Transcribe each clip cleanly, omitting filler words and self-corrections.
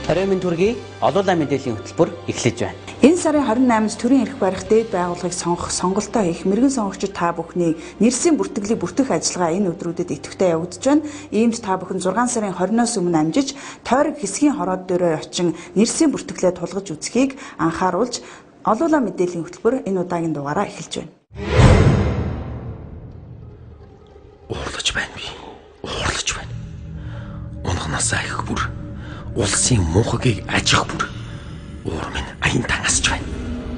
Оройн төргийн олуулаа мэдээллийн хөтөлбөр эхлэж байна. Энэ сарын 28-нд төрийн эрх барих дээд байгууллагыг сонгох сонголтоо хийх мэрэгэн сонгогчид та бүхний нэрсийн бүртгэлийг бүртгэх ажиллагаа энэ өдрүүдэд идэвхтэй явагдаж байна. Иймд та бүхэн 6 сарын 20-оос өмнө амжиж тойрог хэсгийн хороод дөрөө очин нэрсийн бүртгэлээ тулгаж үзхийг анхааруулж олуулаа мэдээллийн хөтөлбөр энэ удаагийн дугаараа эхэлж байна. Уурлаж байна би. Уурлаж байна. Унгнасаа их бүр улсын муухагийг ажих бүр уур минь аян тангасч байна.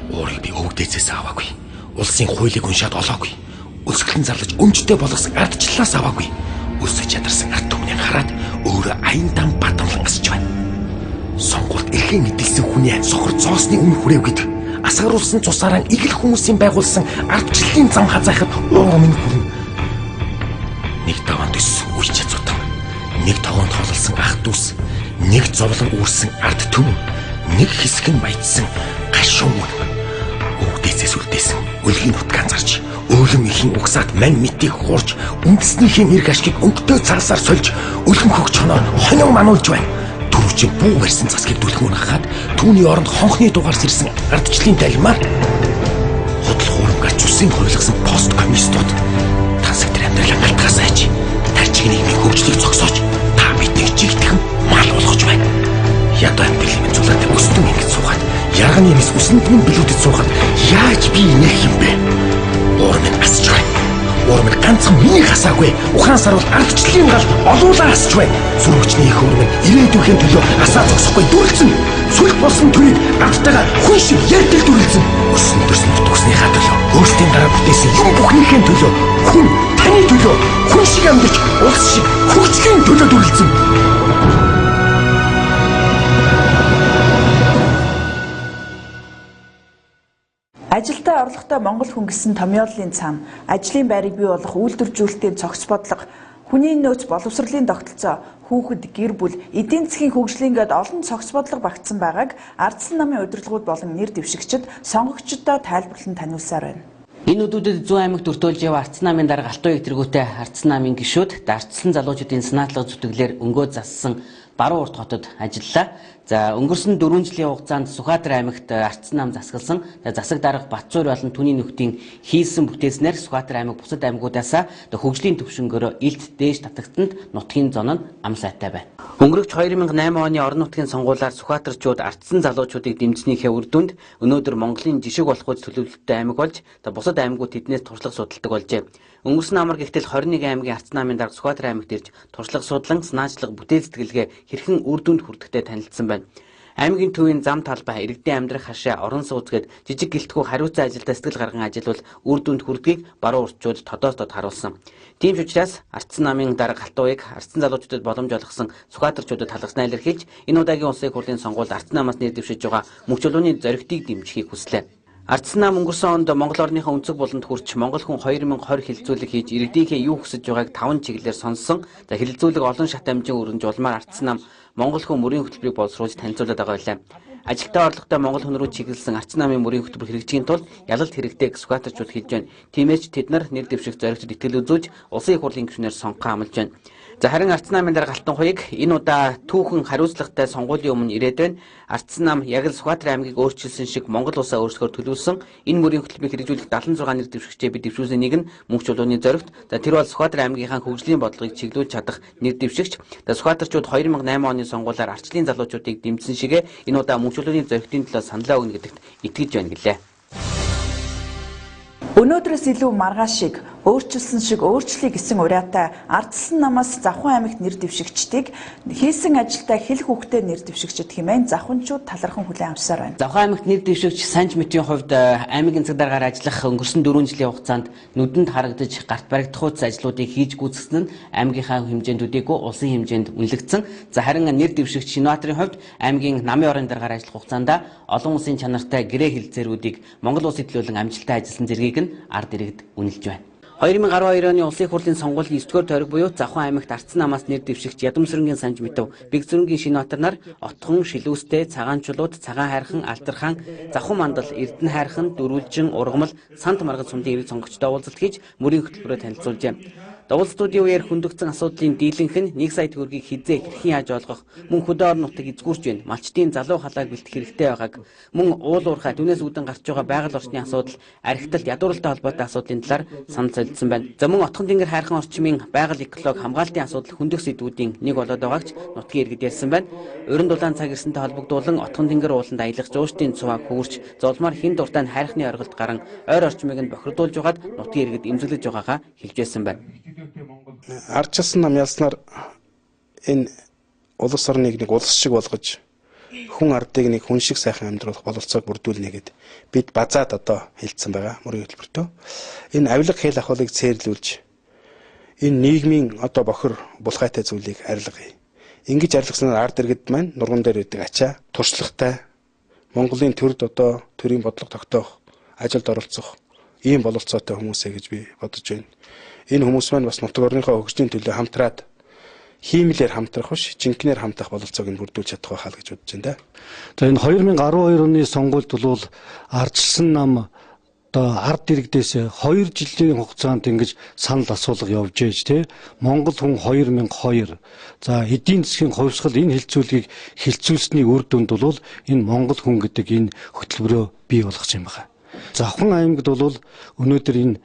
Уурыг би өвгдээсээс аваагүй. Улсын хуулийг уншаад олоогүй. Өсгөлн зарлаж өмчтэй болгосон ардчлалаас аваагүй. Өсөж ядарсан ард түмнийг хараад өөрөө аян дан батамлан гасч байна. Сонгуульд эрхэн эдэлсэн хүний сохор зоосны өмнө хүрээв гэдэг. Асгаруулсан цусаараа игэл хүмүүсийн байгуулсан ардчлалын зам хазаахад уур минь хүрнэ. Нэг даван төс үеч цутам. Нэг тогоонд хололсон ах дүүс. Нэг зовлон үүрсэн ард түм, нэг хэсэг нь баяжсан гашуун үн. Өвгдээсээс үлдээсэн өлгийн нутгаан зарж, өөлөн ихийн угсаад мань митийг хуурж, үндэснийхээ нэр гашгийг өнгөтэй цаасаар сольж, өлгөн хөгч хоноо хонон мануулж байна. Түрүүчийн бүү барьсан засгийг дүлхүүн хахаад, түүний оронд хонхны дугаарс ирсэн ардчлалын талмаар хөдөл хуурамгаач үсийн хувилгасан пост коммунистууд тансаг тэр амьдрал ангалтгаас айж, тарчиг нийгмийн хөгжлийг зогсоож, та бидний жигтгэн мал болгож байна. Ядуу амьдралын зүйлээд өстөн ингэж суугаад, ярганы мэс үсэнд минь билүүдэд суугаад яаж би инех юм бэ? Уур минь асч байна. Уур минь ганцхан миний хасаагүй. Ухаан саруул ардчлалын гал олуулаа асч байна. Сүргчний их уур минь ирээдүйн төлөө асаа зогсохгүй дүрлцэн. Сүлх болсон төрийг ардтайгаа хүн шиг ярьдэл дүрлцэн. Өсөн төрсөн утгасныхаа төлөө, өөрсдийн дараа бүтээсэн юм бүхнийхээ төлөө, хүн таны төлөө, хүн шиг амьдарч улс шиг хөгжлийн төлөө дүрлцэн. Ажилдаа орлоготой Монгол хүн гэсэн томьёоллын цаана ажлын байрыг бий болгох үйлдвэржүүлэлтийн цогц бодлого, хүний нөөц боловсролын тогтолцоо, хүүхэд, гэр бүл, эдийн засгийн хөгжлийн гээд олон цогц бодлого багтсан байгааг ардсан намын удирдлагууд болон нэр дэвшигчид сонгогчдод тайлбарлан таниулсаар байна. Энэ өдүүдэд Зүүн аймагт өртөөлж яв ардсан намын дарга алтан эвтрэгүүтэй ардсан намын гишүүд дардсан залуучуудын санаатлага зүтгэлээр өнгөө зассан баруун урт хотод ажиллалаа. За өнгөрсөн 4 жилийн хугацаанд Сүхбаатар аймагт ардсан нам засагласан. Засаг дарга Батцуур болон түүний нөхдийн хийсэн бүтээснээр Сүхбаатар аймаг бусад аймагуудаас хөгжлийн төвшнгөөр илт дээш татагтанд нутгийн зон нь ам сайтай байна. Өнгөрөх 2008 оны орон нутгийн сонгуулиар Сүхбаатарчууд ардсан залуучуудыг дэмжснийхээ үр дүнд өнөөдөр Монголын жишг болохуйц төлөвлөлттэй аймаг болж бусад аймагууд тэднээс туршлага судалдаг болжээ. Өнгөрсөн амар гихтэл 21 аймгийн ардсан намын дарга Сүхбаатар аймагт ирж туршлага судлан санаачлаг бүтээл сэтгэлгээ хэрхэн үр дүнд хүрдэхтэй танилцсан байна. Аймгийн төвийн зам талбай, иргэдийн амьдрах хашаа, орон сууцгээд жижиг гэлтгүү хариуцсан ажилдаа сэтгэл гарган ажиллавал үр дүнд хүрдгийг баруун уртчууд тодоостод харуулсан. Тийм ч учраас ардсан намын дарга Алтан уяг ардсан залуучуудад боломж олгосон Сүхбаатарчуудад халгаснаа илэрхийлж энэ удаагийн улсын хурлын сонгуульд ардсан намаас нэр дэвшиж байгаа мөнх чулууны зоригтыг дэмжихийг хүслээ. Ардсан нам өнгөрсөн онд Монгол орныхоо өнцөг болонд хүрч Монгол хүн 2020 хилцүүлэг хийж иргэдийнхээ юу хүсэж байгааг 5 чиглэлээр сонссон. За хилцүүлэг олон шат амжин өргөнж улмаар ардсан нам Монгол хүн мөрийн хөтөлбөрийг боловсруулж танилцуулаад байгаа байлаа. Ажилтаа орлоготой Монгол хүн рүү чиглэсэн ардсан намын мөрийн хөтөлбөр хэрэгжихийн тулд ялалт хэрэгтэй Сүхбаатарчууд хэлж байна. Тиймээс тэд нар нэр дэвших зоригтод итгэл үзүүлж улсын их хурлын гишүүнээр сонгохоо амлаж байна. За харин ардсан намын дарга Алтан уяг энэ удаа түүхэн хариуцлагатай сонгуулийн өмнө ирээд байна. Ардсан нам яг л Сүхбаатар аймгийг өөрчилсөн шиг Монгол улсаа өөрсгөхөөр төлөвлөсөн энэ мөрийн хөтөлбөрийг хэрэгжүүлэх 76 нэр дэвшигчдээ бид дэвшүүлсэн нэг нь мөнх чулууны зоригт. За тэр бол Сүхбаатар аймгийнхаа хөгжлийн бодлогыг чиглүүлж чадах нэр дэвшигч. За Сүхбаатарчууд 2008 оны сонгуулиар арчлалын залуучуудыг дэмжсэн шигэ энэ удаа мөнх чулууны зоригтын төлөө саналаа өгнө гэдэгт итгэж байна гэлээ. Өнөөдрөөс илүү маргааш шиг өөрчилсөн шиг өөрчлөе гэсэн уриатай ардсан намаас Завхан аймагт нэр дэвшигчдийг хийсэн ажилдаа хэл хүүхдэд нэр дэвшигчд хэмээн завханчууд талархан хүлээн авсаар байна. Завхан аймагт нэр дэвшигч Санж Мэтийн хувьд аймгийн цаг дараагаар ажиллах өнгөрсөн 4 жилийн хугацаанд нүдэнд харагдаж гарт баригдах ажлуудыг хийж гүйцэтгэсэн нь аймгийнхаа хэмжээнд үдээгүй улсын хэмжээнд үнэлэгдсэн. За харин нэр дэвшигч Шинбаатарын хувьд аймгийн намын орон дараагаар ажиллах хугацаанд олон улсын чанартай гэрээ хэлэлцээрүүдийг Монгол улсад төлөөлөн амжилттай ажилласан зэргийг нь ард иргэд үнэлж байна. 2012 оны улсын их хурлын сонгуулийн 9-р тойрог буюу Завхан аймагт ардсан намаас нэр дэвшигч Ядамсрынгийн Санж Мэтэв, Бэгзүрэнгийн Шинбаатар нар Отхон, Шилүүстэй, Цагаанчулууд, Цагаан хайрхан, Алдархан, Завхан мандал, Эрдэнэ хайрхан, Дөрвөлжин, Ургамал, Сант маргал сумдын иргэд сонгогчдоо уулзалт хийж мөрийн хөтөлбөрөөр танилцуулжээ. Дуулалтуудын үеэр хөндөгдсөн асуудлын дийлэнх нь 1 сая төгрөгийг хизээ хэрхэн яаж олгох, мөн хөдөө орон нутгийг эзгүүрч байна. Малчдын залуу халааг бэлтгэх хэрэгтэй байгааг, мөн уул уурхай түүнээс үүдэн гарч байгаа байгаль орчны асуудал, архиталт, ядууралтай холбоотой асуудлын талаар санал солилцсон байна. За мөн Отхон тэнгэр хайрхан орчмын байгаль экологи хамгаалтын асуудал хөндөх сэдвүүдийн нэг болоод байгааг ч нутгийн иргэд ярьсан байна. Уран дулаан цаг ирсэнтэй холбогдуулан Отхон тэнгэр ууланд аялах жуучдын цуваа хөвөрч, золмоор хин дуртай нь хайрхны оргилд гарan ойр орчмыг нь бохирдуулж байгаад нутгийн иргэд эмзэглэж байгаагаа хэлж байсан байна. Ардчилсан нам ялснаар энэ улс орныг нэг улс шиг болгож хүн ардыг нэг хүн шиг сайхан амьдруулах бололцоог бүрдүүлнэ гэд бид базаад одоо хэлсэн байгаа мөрийн хөтөлбөртөө. Энэ авилга хэл ахуулыг цээрлүүлж энэ нийгмийн одоо бохир булхайтай зүйлийг арилгая. Ингэж арилгаснаар ард иргэд маань нурган дээр өгдөг ачаа, туршлагатай Монголын төрд одоо төрийн бодлого тогтоох, ажилд оролцох ийм бололцоотой хүмүүсээ гэж би бодож байна. Энэ хүмүүс маань бас нутаг орныхоо хөгжлийн төлөө хамтраад хиймлэр хамтрах биш, жинкнээр хамтрах бололцоог нь бүрдүүлж чадах байхаа гэж бодож байна да. За энэ 2012 оны сонгуульд бол ардчилсан нам одоо ард иргэдээс 2 жилийн хугацаанд ингэж санал асуулга явж ээж тий Монгол хүн 2002. За эдийн засгийн хувьсгал энэ хилцүүлгийг хилцүүлсний үр дүнд бол энэ Монгол хүн гэдэг энэ хөтөлбөрөө бий болгож юм байна. Завхан аймагт бол өнөөдөр энэ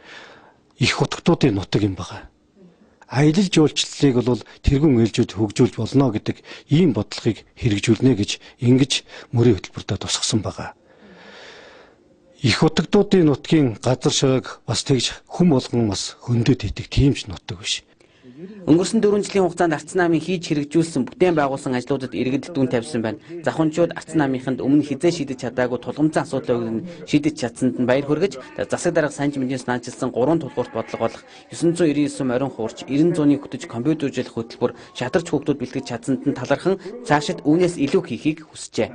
их утгатуудын нутаг юм байна. Аялал жуулчлалыг бол тэргүүн ээлжид хөгжүүлж болно гэдэг ийм бодлогыг хэрэгжүүлнэ гэж ингэж мөрийн хөтөлбөртөө тусгасан байна. Их утгатуудын нутгийн газар шогийг бас тэгж хүм болгон бас хөндөд хийдэг тийм ч нутаг биш. Өнгөрсөн 4 жилийн хугацаанд Арц намын хийж хэрэгжүүлсэн бүтээн байгуулсан ажлуудад иргэд дүн тавьсан байна. Завханчууд Арц намынханд өмнө хизээ шийдэж чадаагүй тулгымцсан асуудлыг шийдэж чадсанд нь баяр хүргэж, засаг дарга Санж Мэндийн санаачилсан 3 тулгуурт бодлого болох 999 морин хуурч, 90 зууны хөтөж компьютержүүлэх хөтөлбөр, шатарч хүүхдүүд бэлтгэж чадсанд нь талархан цаашид үүнээс илүү хийхийг хүсжээ.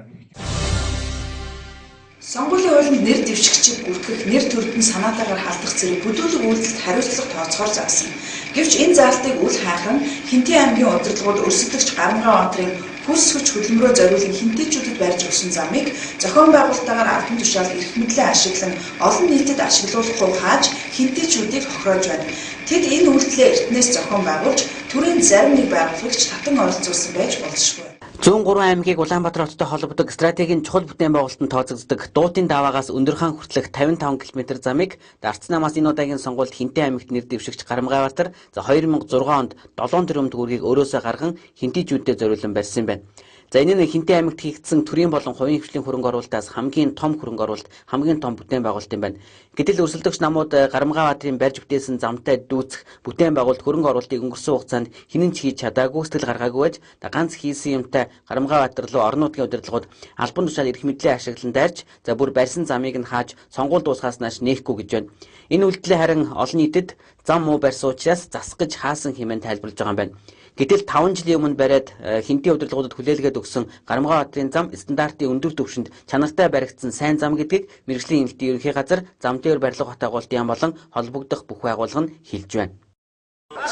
Сонгуулийн хуулинд нэр дэвшигчид бүртгэх, нэр төрөлд санаатаагаар халдах зэрэг бүдүүлэг үйлдэлд хариуцлага тооцоогоор заасан. Гэвч энэ заалтыг үл хайхан Хинтээ аймгийн удирдлагууд өрсөлдөгч Гарамгай онтрын хүс хүч хөдөлмөрөө зориулан хинтээчүүдэд барьж өгсөн замыг зохион байгуулалтаагаар албан тушаал эрх мэдлээ ашиглан олон нийтэд ашиглуулахгүй хааж хинтээчүүдийг хохироож байна. Тэд энэ үйлдэлээ эртнээс зохион байгуулж төрийн зарим нэг байгуулагч татан оролцуулсан байж болзошгүй. 103 аймгийг Улаанбаатар хоттой холбодог стратегийн чухал бүтээн байгуулалтанд тооцогддог Дуутын даваагаас Өндөрхан хүртэлх 55 км замыг Арц намаас энэ удаагийн сонгуульд Хинтээ аймагт нэр дэвшигч Гарамгай Баатар 2006 онд 7 тэрбум төгрөгийг өрөөсөө гарган хинтээчүүдэд зориулан барьсан байна. За энэ нь Хинтээ аймагт хийгдсэн төрийн болон хувийн хвшлийн хөрөнгө оруулалтаас хамгийн том хөрөнгө оруулалт, хамгийн том бүтээн байгуулалт юм байна. Гэтэл өрсөлдөгч намууд Гарамгай Баатарын барьж бүтээсэн замтай дүүцэх бүтээн байгуулалт хөрөнгө оруулалтыг өнгөрсөн хугацаанд хинэн ч хийж чадаагүй, сэтгэл гаргаагүй байж ганц хийсэн юмтай Гарамгай Баатар руу орон нутгийн удирдлагууд албан тушаал эрх мэдлээ ашиглан дайрч, за бүр барьсан замыг нь хааж сонгуул дуусгаас нааш нээхгүй гэж байна. Энэ үйлдэлээ харин олон нийтэд зам муу барьсан учраас засгаж хаасан хэмээн тайлбарлаж байгаа юм байна. Гэтэл 5 жилийн өмнө бариад Хинтээ удирдлагуудад хүлээлгээд өгсөн Гарамгай Баатарын зам стандартын өндөр түвшинд чанартай баригдсан сайн зам гэдгийг мэргэжлийн эмнэлтийн ерөнхий газар зам дээр барилга хот агуултын болон холбогдох бүх байгууллага нь хэлж байна.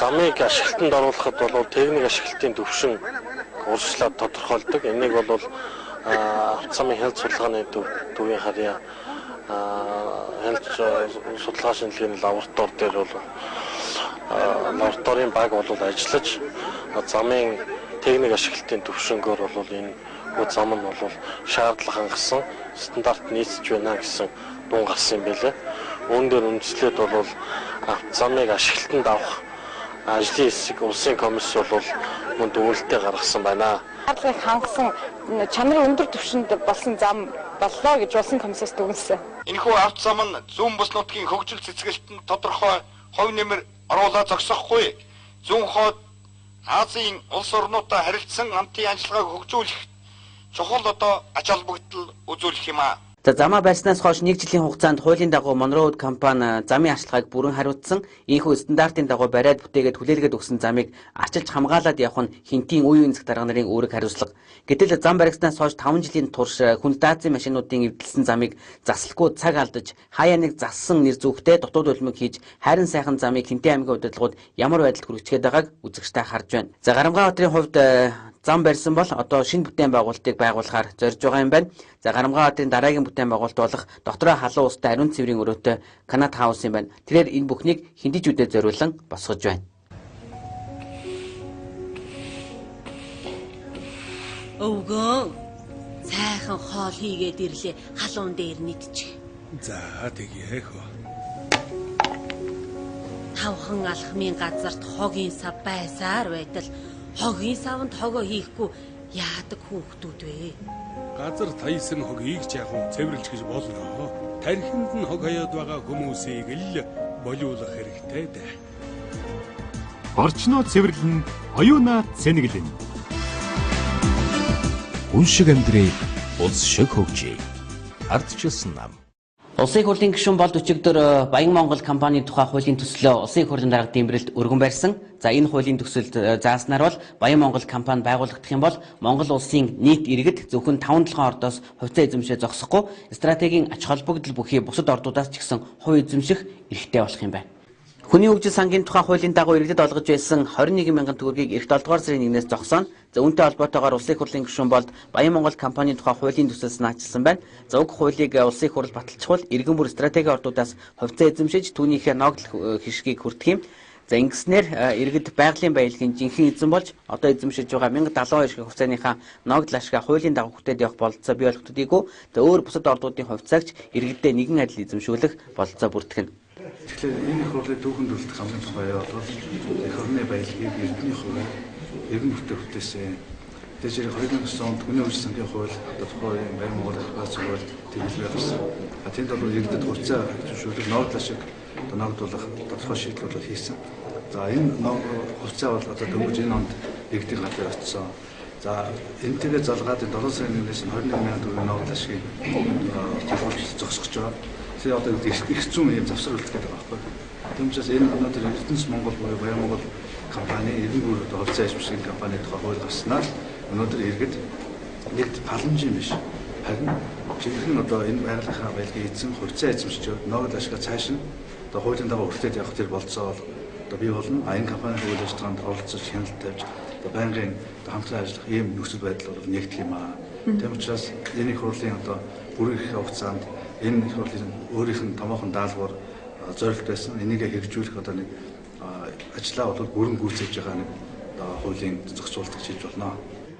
Замыг ашиглалтанд оруулахад бол техник ашиглалтын түвшин урьдчилан тодорхойлдог. Энийг бол Арц намын хяналт судалгааны төвийн харьяа хяналт судалгаа шинжилгээний лаборатори дээр бол лабораторийн баг бол ажиллаж замын техник ашиглалтын түвшингөөр бол энэ зам нь бол шаардлага хангасан стандарт нийцэж байна гэсэн дуун гарсан юм байлаа. Үүн дээр үндэслээд бол замыг ашиглалтанд авах ажлын хэсэг улсын комисс бол мөн зөвлөлтөө гаргасан байна. Шаардлагыг хангасан чанарын өндөр түвшинд болсон зам боллоо гэж улсын комиссоос дүгнсэн. Энэхүү авто зам нь зүүн бүс нутгийн хөгжил цэцгэлтэнд тодорхой хувь нэмэр оруулаа зогсохгүй. Зүүн хойд Азийн улс орнуудаа харилцсан хамтын ажиллагааг хөгжүүлэх чухал ач холбогдол үзүүлэх юм аа. За замаа барьснаас хойш 1 жилийн хугацаанд хуулийн дагуу Монроуд компани замын ашиглагыг бүрэн хариуцсан. Ийхүү стандартын дагуу бариад бүтээгээд хүлээлгээд өгсөн замыг арчилж хамгаалаад явах нь Хинтийн үе үнцэг дарга нарын үүрэг хариуцлага. Гэтэл зам баригснаас хойш 5 жилийн турш хүн даацын машинуудын эвдэлсэн замыг заслахгүй цаг алдаж хаяа нэг зассан нэр зүгтээ дутууд улмыг хийж хайрын сайхан замыг Хинтээ аймгийн удирдлагууд ямар байдалд хүргэчгээд байгааг үзэгчтэй харж байна. За Гарамгай Баатарын хувьд зам барьсан бол одоо шинэ бүтээн байгуулалтыг байгуулахаар зорж байгаа юм байна. За Гарамгай Баатарын дараагийн бүтээн байгуулалт болох дотроо халуун устай ариун цэврийн өрөөтэй Канат хаус юм байна. Тэрээр энэ бүхнийг хинтээчүүдэд зориулан босгож байна. Өвгөө сайхан хоол хийгээд ирлээ. Халуун дээр нийтчих. За тэгээ хөө. Тавхан алхмын газарт хогийн сав байсаар байтал хогийн савнд хогоо хийхгүй яадаг хүүхдүүд вэ? Газар тайсан хогийг ч яг цэвэрлж гэж болно. Тархинд нь хог хаяад байгаа хүмүүсийг л болиулах хэрэгтэй дээ. Орчноо цэвэрлэн, оюунаа цэнэглэн. Хүн шиг амьдрий, улс шиг хөгжий. Ардчилсан нам. Улсын их хурлын гишүүн болд өчигдөр Баян Монгол компани тухай хуулийн төслөө Улсын их хурлын дарга дэмбэрэлд өргөн барьсан. За энэ хуулийн төсөлд зааснаар бол Баян Монгол компани байгуулагдах юм бол Монгол улсын нийт иргэд зөвхөн 5-7 ордоос хувьцаа эзэмшээ зогсохгүй стратегийн ач холбогдол бүхий бусад ордуудаас ч гэсэн хувь эзэмших эрхтэй болох юм байна. Хүний хөгжил сангийн тухай хуулийн дагуу иргэдэд олгож байсан 21 мянган төгрөгийг эх 7 дугаар сарын 1-ээс зогсооно. За үүнтэй холбоотойгоор Улсын их хурлын гишүүн болд Баян Монгол компани тухай хуулийн төсөлд санаачилсан байна. За уг хуулийг Улсын их хурл баталчихвал иргэн бүр стратеги ордуудаас хувьцаа эзэмшиж түүнийхээ ногдол хишгийг хүртэх юм. За ингэснээр иргэд байгалийн баялагын жинхэнэ эзэн болж одоо эзэмшиж байгаа 1072 ширхэг хувьцааныхаа ногдол ашгаа хуулийн дагуу хүртээд явах бололцоо бий болох төдийгүй за өөр бусад ордуудын хувьцаагч иргэддээ нэгэн адил эзэмшүүлэх бололцоо бүртгэнэ. Тэгэхээр энэ их хурлын дүүхэн төлөлт хамгийн том баяр бол их орны баялагийг эрдэнэ хувь эргэн бүтээгдэхүүнээсээ дэжээр 2009 онд хүний хөгжил сангийн хууль тодорхой Баян Монгол Ахлах сурвалж тэмдэглэж байсан. Тэнд бол иргэдэд хувьцаа зөвшөөрлөг ногдол ашиг ногдуулах тодорхой шийдлүүд хийсэн. За энэ хувьцаа бол одоо дөнгөж энэ онд иргэдийн гадар очсон. За энэтэйгээ залгаад 7 сарын 1-ээс 21 мянган төгрөгийн ногдол ашгийг зогсгож байгаа. Тэгээ одоо их зүүн юм завсар үлдэх гэдэг байгаа байхгүй. Тиймээс энэ өнөөдөр Эрдэнэс Монгол буюу Баян Монгол компани эргэн бүр хувьцаа эзэмших компани тухай хууль гарснаар өнөөдөр иргэд нэгд паламжийн биш харин жинхэнэ одоо энэ байгалийнхаа баялагын эзэн хувьцаа эзэмшиж ногдол ашгаа цааш нь одоо хуулийн дагуу хүртээд явах тэр болцоо одоо бий болно. А энэ компани хууль ажиллагаанд оролцож хяналт тавьж одоо байнгын хамтран ажиллах ийм нөхцөл байдал бол нэгдэх юм аа. Тийм учраас энэ их хурлын одоо бүрэн их хугацаанд энэ их хурлын өөрийнх нь томоохон даалгавар зорилт байсан. Энийг хэрэгжүүлэх одоо нэг ажлаа бол бүрэн гүйцэтгэж байгаа нэг хуулийн зохицуулалтыг хийж болно.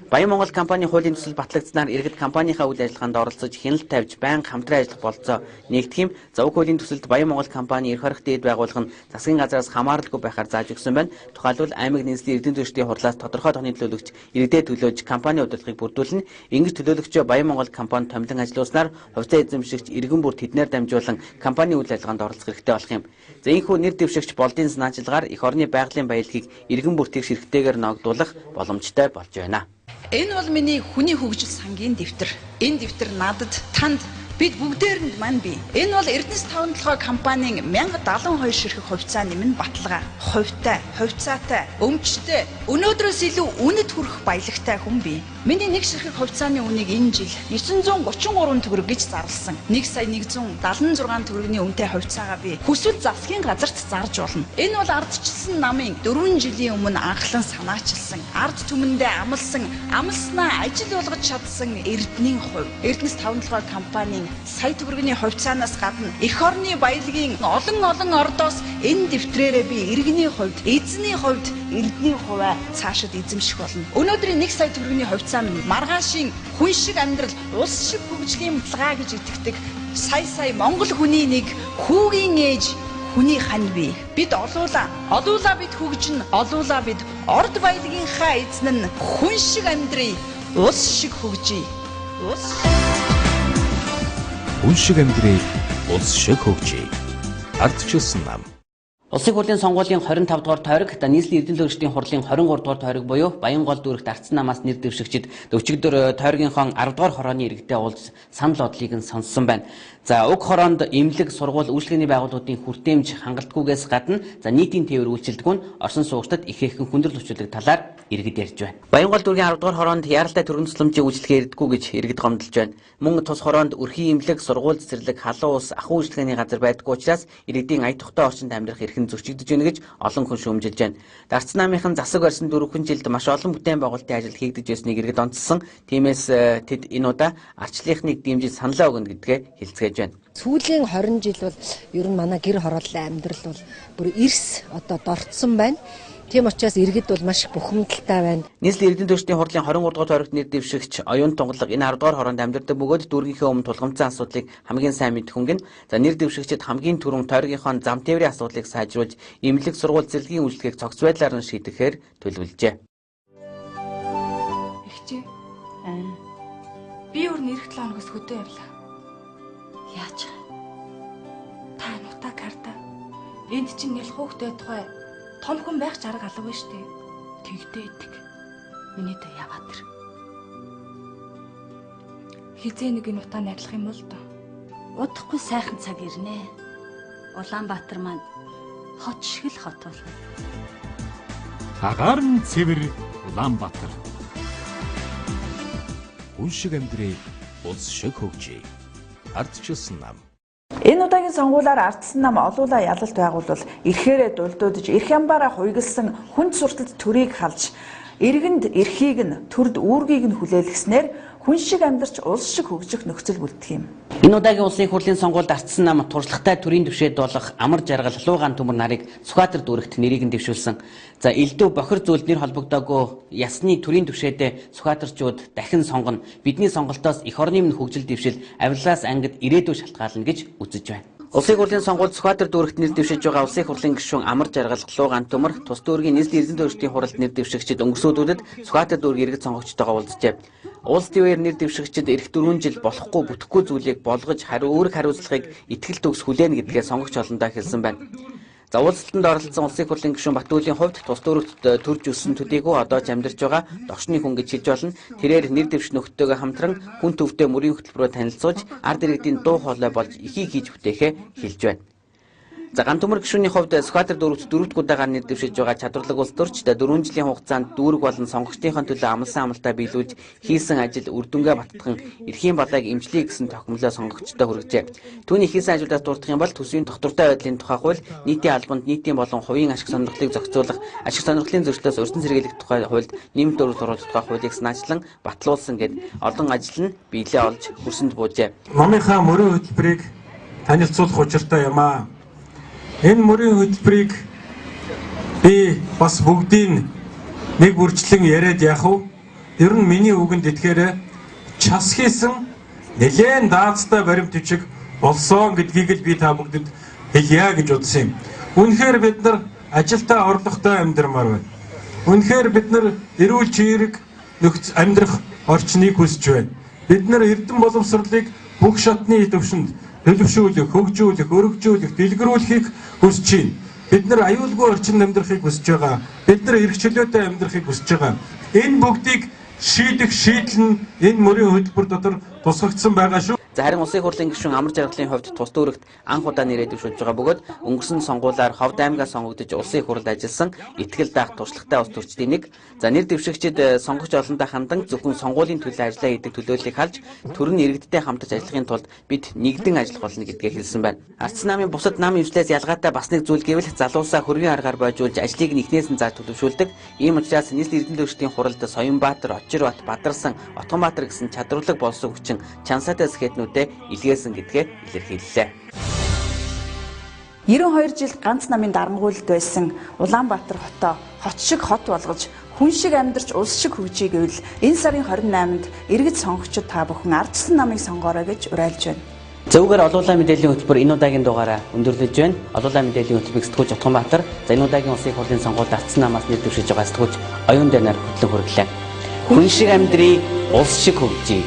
Баян Монгол компани хуулийн төсөл батлагдсанаар иргэд компанийнхаа үйл ажиллагаанд оролцож хяналт тавьж байнга хамтран ажиллах бололцоо нэгдэх юм. За уг хуулийн төсөлд Баян Монгол компани эрх хорих дээд байгууллага нь засгийн газраас хамааралгүй байхаар зааж өгсөн байна. Тухайлбал аймаг нийслэлийн эрдэнэ төвчдийн хурлаас тодорхой тооны төлөөлөгч иргэдэд төлөөж компани удирдлагыг бүрдүүлнэ. Ингэж төлөөлөгчөө Баян Монгол компани томилон ажиллуулснаар хувьцаа эзэмшигч иргэн бүр тэднээр дамжуулан компани үйл ажиллагаанд оролцох хэрэгтэй болох юм. За энэхүү нэр дэвшигч болдын санаачилгаар их орны байгалийн баялагийг иргэн бүр тэгш эрхтэйгээр ногдуулах боломжтой болж байна. Энэ бол миний хүний хөгжил сангийн дэвтэр. Энэ дэвтэр надад, танд, бид бүгдээрэнд маань бий. Энэ бол Эрдэнэс 5-7 компанийн 1072 ширхэг хувьцаа нэмэн баталгаа. Хувьтай, хувьцаатай, өмчтэй, өнөөдрөөс илүү үнэт хүрэх баялагтай хүн бий. Миний нэг ширхэг хувьцааны үнийг энэ жил 933 төгрөг гэж зарласан. 1,176 төгрөгийн үнэтэй хувьцаагаа би хүсвэл засгийн газарт зарж болно. Энэ бол ардчилсан намын 4 жилийн өмнө анхлан санаачилсан, ард түмэндээ амлснаа ажил болгож чадсан эрдэнийн хувь. Эрдэнэс 5-7 компанийн сая төгрөгийн хувьцаанаас гадна эх орны баялагын олон ордоос энэ дэвтрээрээ би иргэний хувьд, эзний хувьд эрдэнийн хувиа цаашид эзэмших болно. Өнөөдрийн 1 сая төгрөгийн хувьцаа минь маргаашийн хүн шиг амьдрал, улс шиг хөгжлийн баталгаа гэж итгэдэг сая Монгол хүний нэг хүүгийн ээж хүний хань бий. Бид олуулаа бид хөгжин, олуулаа бид орд баялагынхаа эзэн нь хүн шиг амьдрий, улс шиг хөгжий. Хүн шиг амьдрий, улс шиг хөгжий. Ардчилсан нам. Улсын хурлын сонгуулийн 25 дугаар тойрог, нийслэлийн эрдэнэ төвчдийн хурлын 23 дугаар тойрог буюу Баян гол дүүрэгт ардсан намаас нэр дэвшигчид өчигдөр тойрогийнхоо 10 дугаар хорооны иргэдэд уулз санал бодлыг нь сонссон байна. За уг хороонд эмнэлэг, сургууль, үйлчлэгээний байгууллагуудын хүртээмж хангалтгүйгээс гадна нийтийн тээвэр үйлчилдэг нь орсон суугчдад ихээхэн хүндрэл учруулдаг талаар иргэд ярьж байна. Баян гол дүүргийн 10 дугаар хороонд яаралтай төрийн тусламжийн үйлчлэгээ ирдэггүй гэж иргэд гомдолж байна. Мөн тус хороонд өрхийн эмнэлэг, сургууль, цэцэрлэг, халуун ус, ахуй үйлчлэгээний газар байдаггүй учраас иргэдийн ая тухтай орчинд амьдрах эрх зөрчигдөж байна гэж олон хүн шүүмжилж байна. Дарцсан намынхан засаг барьсан 4 жилд маш олон бүтээн байгуулалтын ажил хийгдэж байсныг иргэд онцлсон. Тиймээс тэд энэ удаа арчлынхныг дэмжиж саналаа өгнө гэдгээ хэлцгээж байна. Сүүлийн 20 жил бол ер нь манай гэр хорооллын амьдрал бол бүр эрс одоо дорцсон байна. Тийм учраас иргэд бол маш их бухимдалтай байна. Нийслэлийн эрдэнэ төвчдийн хурлын 23 дугаар тойрогт нэр дэвшигч Оюун Тунгалаг энэ 10 дугаар хороонд амьдардаг бөгөөд дүүргийнхээ өмнө тулгамдсан асуудлыг хамгийн сайн мэдэх хүн гэн. За нэр дэвшигчид хамгийн түрүүн тойргийнхоо зам тээврийн асуудлыг сайжруулж, эмнэлэг сургууль зэрлэгийн үйлчлэгийг цогц байдлаар нь шийдэхээр төлөвлөжээ. Эхчээ. Би өөр нэрх 7 хоногоос хөдөө явлаа. Яаж? Та нутаг карта. Энд чинь нэл хөөхтэй тухай том хүн байх ч арга алга штэ. Тэгдээ идэг. Миний дэ яваад ир. Хизээ нэг энэ утаа найдлах юм бол доо. Удахгүй сайхан цаг ирнэ. Улаанбаатар маань хот шиг л хот болно. Агаар нь цэвэр Улаанбаатар. Хүн шиг амьдрий, улс шиг хөгжий. Ардчилсан нам. Энэ удаагийн сонгуулиар ардсан нам олуулаа ялалт байгуулвал эрхээрээ дулдуудж эрх ямбаараа хуйгалсан хүнд сурталт төрийг халж иргэнд эрхийг нь төрд үүргийг нь хүлээлгэснээр хүн шиг амьдарч улс шиг хөгжих нөхцөл бүрдэх юм. Энэ удаагийн улсын их хурлын сонгуульд ардсан нам туршлагатай төрийн түвшээд болох амар жаргал Луугаан төмөр нарыг Сүхбаатар дүүрэгт нэрийг нь дэвшүүлсэн. За элдв бохир зүйлд нэр холбогдоогүй ясны төрийн түвшээдээ Сүхбаатарчууд дахин сонгоно. Бидний сонголтоос эх орны өмнө хөгжил дэвшил авирлаас ангид ирээдүй шалтгаална гэж үзэж байна. Улсын их хурлын сонгуульд Сүхбаатар дүүрэгт нэр дэвшиж байгаа улсын их хурлын гишүүн амар жаргал Луугаан төмөр тус дүүргийн нийслэлийн эрдэнэ төвчдийн хуралд нэр дэвшигчид өнгөрсөдүүдэд Сүхбаатар дүүргийн иргэд сонгогчтойгоо уулзжээ. Улс төвээр нэр дэвшигчид эх 4 жил болохгүй бүтэхгүй зүйлийг болгож үүрэг хариуцлагыг итгэл төгс хүлээнэ гэдгээ сонгогч олондоо хэлсэн байна. За уулзалтанд оролцсон улсын их хурлын гишүүн Батүлийн хувьд тус дүүрэгт төрж өссөн төдийгүй одоо ч амьдарч байгаа догшны хүн гэж хэлж болно. Тэрээр нэр дэвших нөхдөдөө хамтран хүн төвдөө мөрийн хөтөлбөрөөр танилцуулж ард иргэдийн дуу хоолой болж ихийг хийж бүтээхээ хэлж байна. За ган төмөр гишүүний хувьд Сүхбаатар дүүрэгт 4 дахь удаага нэр дэвшиж байгаа чадварлаг улс төрч 4 жилийн хугацаанд дүүрэг болон сонгогчдын төлөө амлсан амлалтаа биелүүлж хийсэн ажил үр дүнгээ баттган эрхийн балайг эмчлэе гэсэн тохиомлоо сонгогчдод хүргэжээ. Түүний хийсэн ажлуудаас дурдах юм бол төсвийн доктортой байдлын тухай хууль, нийтийн албанд нийтийн болон хувийн ашиг сонирхлыг зохицуулах, ашиг сонирхлын зөрчлөөс өрсөн сэргийлэх тухай хуульд нэмэлт өөрчлөлт оруулах тухай хуулийг санаачлан батлуулсан гэд олон ажил нь биелээ олж хүрсэнд буужээ. Номынхаа мөрийн хөтөлбөрийг танилцуулах учиртай юм аа. Энэ мөрийн хөтөлбөрийг би бас бүгдийг нэг бүрчлэн яриад яах вэ? Ер нь миний үгэнд итгэхээр час хийсэн нэлээд даацтай баримт бичиг болсон гэдгийг л би та бүгдэд хэлье гэж утсан юм. Үнэхээр бид нар ажилдаа орлоготой амьдрмаар байна. Үнэхээр бид нар эрүүл чирэг амьдрах орчныг хүсэж байна. Бид нар эрдэм боловсролыг бүх шатны төвшөнд төлөвшүүлэх, хөгжүүлэх, өргөжүүлэх, дэлгэрүүлэхийг хүсэж байна. Бид нар аюулгүй орчинд амьдрахыг хүсэж байгаа. Бид нар эрх чөлөөтэй амьдрахыг хүсэж байгаа. Энэ бүгдийг шийдэх шийдэл нь энэ мөрийн хөтөлбөр дотор тусгагдсан байгаа шүү. За харин улсын их хурлын гишүүн амар жаргалын хувьд тус дүүрэгт анх удаа нэрээ дэвшүүлж байгаа бөгөөд өнгөрсөн сонгуулиар Ховд аймгаас сонгогдож улсын их хурлд ажилласан итгэл даах туршлагатай улс төрчдийн нэг. За нэр дэвшигчид сонгогч олондоо хандан зөвхөн сонгуулийн төлөө ажиллаа гэдэг төлөөллийг халж төрийн иргэдтэй хамтарч ажиллахын тулд бид нэгдэн ажиллах болно гэдгээ хэлсэн байна. Ардсан намын бусад нам эмчлээс ялгаатай бас нэг зүйл гэвэл залуусаа хөргийн аргаар бойжуулж ажлыг нь эхнээс нь заа төлөвшүүлдэг. Ийм учраас нийслэлийн эрдэнэ төвчдийн хуралд Соёнбаатар, Очирбат, Бадарсан, Отгонбаатар гэсэн чадварлаг болсон хүчин чансаатай скетнүүдэд илгээсэн гэдгээ илэрхийллээ. 92 жил ганц намын дарамгуйлд байсан Улаанбаатар хотоо хот шиг хот болгож хүн шиг амьдарч улс шиг хөгжиж гэвэл энэ сарын 28-нд иргэд сонгогчид та бүхэн ардсан намыг сонгоорой гэж уриалж байна. Зөвхөн олуулаа мэдээллийн хөтөлбөр энэ удаагийн дугаараа өндөрлөж байна. Олуулаа мэдээллийн хөтөлбөрийг сэтгүүлж Отгонбаатар, за энэ удаагийн улсын их хурлын сонгуульд ардсан намаас нэр дэвшиж байгаа сэтгүүлж Оюун Данаар хөтлөн хүргэлээ. Хүн шиг амьдрий, улс шиг хөгжий.